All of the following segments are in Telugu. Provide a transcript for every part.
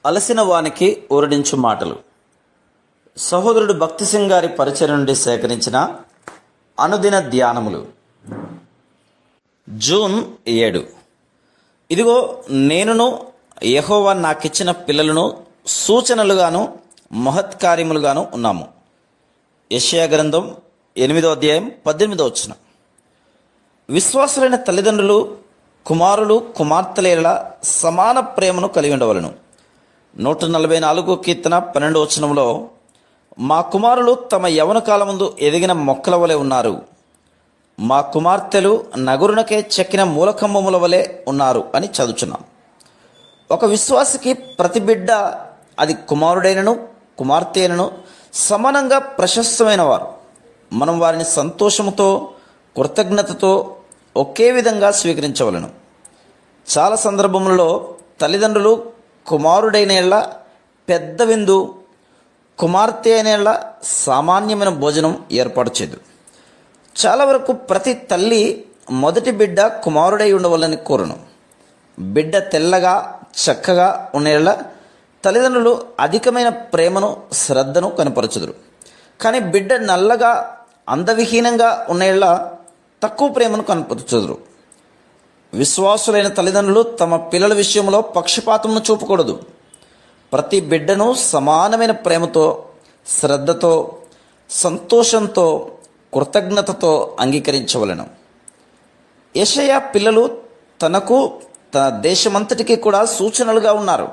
అలసిన వానికి ఊరడించు మాటలు. సహోదరుడు భక్తి సింగ్ గారి పరిచయం నుండి సేకరించిన అనుదిన ధ్యానములు. జూన్ 7. ఇదిగో నేనును యెహోవా నాకిచ్చిన పిల్లలను సూచనలుగాను మహత్కార్యములుగాను ఉన్నాము. యెషయా గ్రంథం 8వ అధ్యాయం 18వ వచనం. విశ్వాసులైన తల్లిదండ్రులు కుమారులు కుమార్తెల సమాన ప్రేమను కలిగి ఉండవలను. 144 కీర్తన 12వ వచనంలో, మా కుమారులు తమ యవన కాలముందు ఎదిగిన మొక్కల వలె ఉన్నారు, మా కుమార్తెలు నగురునకే చెక్కిన మూలకంబముల వలె ఉన్నారు అని చదువుచున్నాం. ఒక విశ్వాసికి ప్రతి బిడ్డ, అది కుమారుడైనను కుమార్తె అయినను, సమానంగా ప్రశస్తమైన వారు. మనం వారిని సంతోషముతో కృతజ్ఞతతో ఒకే విధంగా స్వీకరించవలను. చాలా సందర్భములలో తల్లిదండ్రులు కుమారుడైన పెద్ద విందు, కుమార్తె అయిన సామాన్యమైన భోజనం ఏర్పాటు చేయదు. చాలా వరకు ప్రతి తల్లి మొదటి బిడ్డ కుమారుడై ఉండవాలని కోరును. బిడ్డ తెల్లగా చక్కగా ఉండేలా తల్లిదండ్రులు అధికమైన ప్రేమను శ్రద్ధను కనపరచుదురు. కానీ బిడ్డ నల్లగా అందవిహీనంగా ఉండేలా తక్కువ ప్రేమను కనపరచుదురు. విశ్వాసులైన తల్లిదండ్రులు తమ పిల్లల విషయంలో పక్షపాతమును చూపకూడదు. ప్రతి బిడ్డను సమానమైన ప్రేమతో, శ్రద్ధతో, సంతోషంతో, కృతజ్ఞతతో అంగీకరించవలెను. యెషయా పిల్లలు తనకు, తన దేశమంతటికి కూడా సూచనలుగా ఉన్నారు.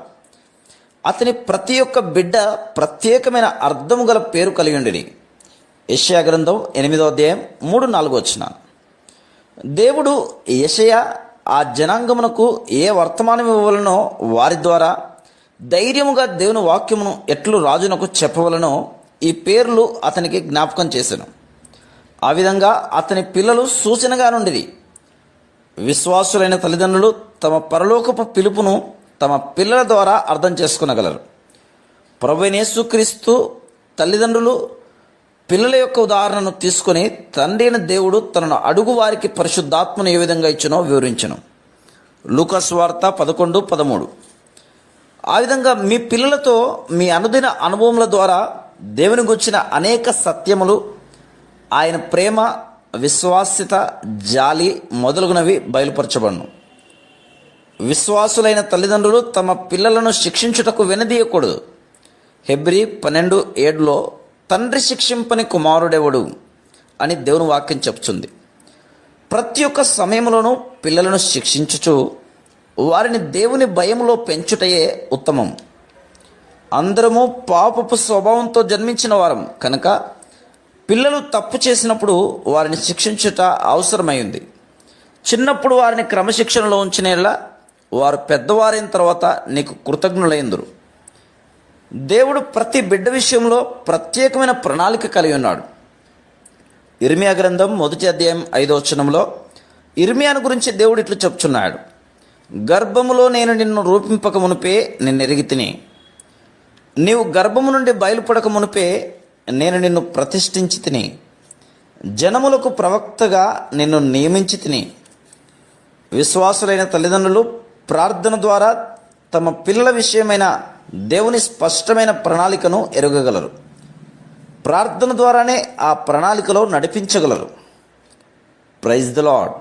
అతని ప్రతి ఒక్క బిడ్డ ప్రత్యేకమైన అర్థము గల పేరు కలిగి ఉండిరి. యెషయా గ్రంథం 8వ అధ్యాయం 3-4 వచనాలు. దేవుడు యెషయా ఆ జనాంగమునకు ఏ వర్తమానం ఇవ్వవలనో వారి ద్వారా ధైర్యముగా దేవుని వాక్యమును ఎట్లు రాజునకు చెప్పవలనో ఈ పేర్లు అతనికి జ్ఞాపకం చేశాను. ఆ విధంగా అతని పిల్లలు సూచనగా నుండిరి. విశ్వాసులైన తల్లిదండ్రులు తమ పరలోకపు పిలుపును తమ పిల్లల ద్వారా అర్థం చేసుకునగలరు. ప్రభువైన యేసుక్రీస్తు తల్లిదండ్రులు పిల్లల యొక్క ఉదాహరణను తీసుకొని తండ్రి అయిన దేవుడు తనను అడుగు వారికి పరిశుద్ధాత్మను ఏ విధంగా ఇచ్చినో వివరించను. లూకా సువార్త 11:13. ఆ విధంగా మీ పిల్లలతో మీ అనుదిన అనుభవముల ద్వారా దేవుని గురించిన అనేక సత్యములు, ఆయన ప్రేమ, విశ్వాస్యత, జాలి మొదలగునవి బయలుపరచబడును. విశ్వాసులైన తల్లిదండ్రులు తమ పిల్లలను శిక్షించుటకు వెనదీయకూడదు. హెబ్రీ 12:7లో తండ్రి శిక్షింపని కుమారుడెవడు అని దేవుని వాక్యం చెప్తుంది. ప్రతి ఒక్క సమయంలోనూ పిల్లలను శిక్షించుచు వారిని దేవుని భయములో పెంచుటయే ఉత్తమం. అందరము పాపపు స్వభావంతో జన్మించిన వారం కనుక పిల్లలు తప్పు చేసినప్పుడు వారిని శిక్షించుట అవసరమైంది. చిన్నప్పుడు వారిని క్రమశిక్షణలో ఉంచినేలా వారు పెద్దవారైన తర్వాత నీకు కృతజ్ఞులైందురు. దేవుడు ప్రతి బిడ్డ విషయంలో ప్రత్యేకమైన ప్రణాళిక కలిగి ఉన్నాడు. ఇర్మియా గ్రంథం 1వ అధ్యాయం 5వ వచనంలో ఇర్మియాను గురించి దేవుడు ఇట్లు చెప్తున్నాడు: గర్భములో నేను నిన్ను రూపింపక మునిపే నిన్నెరిగితిని, నీవు గర్భము నుండి బయలుపడక మునిపే నేను నిన్ను ప్రతిష్ఠించి తిని, జనములకు ప్రవక్తగా నిన్ను నియమించి తిని. విశ్వాసులైన తల్లిదండ్రులు ప్రార్థన ద్వారా తమ పిల్లల విషయమైన దేవుని స్పష్టమైన ప్రణాళికను ఎరగగలరు. ప్రార్థన ద్వారానే ఆ ప్రణాళికలో నడిపించగలరు. Praise the lord.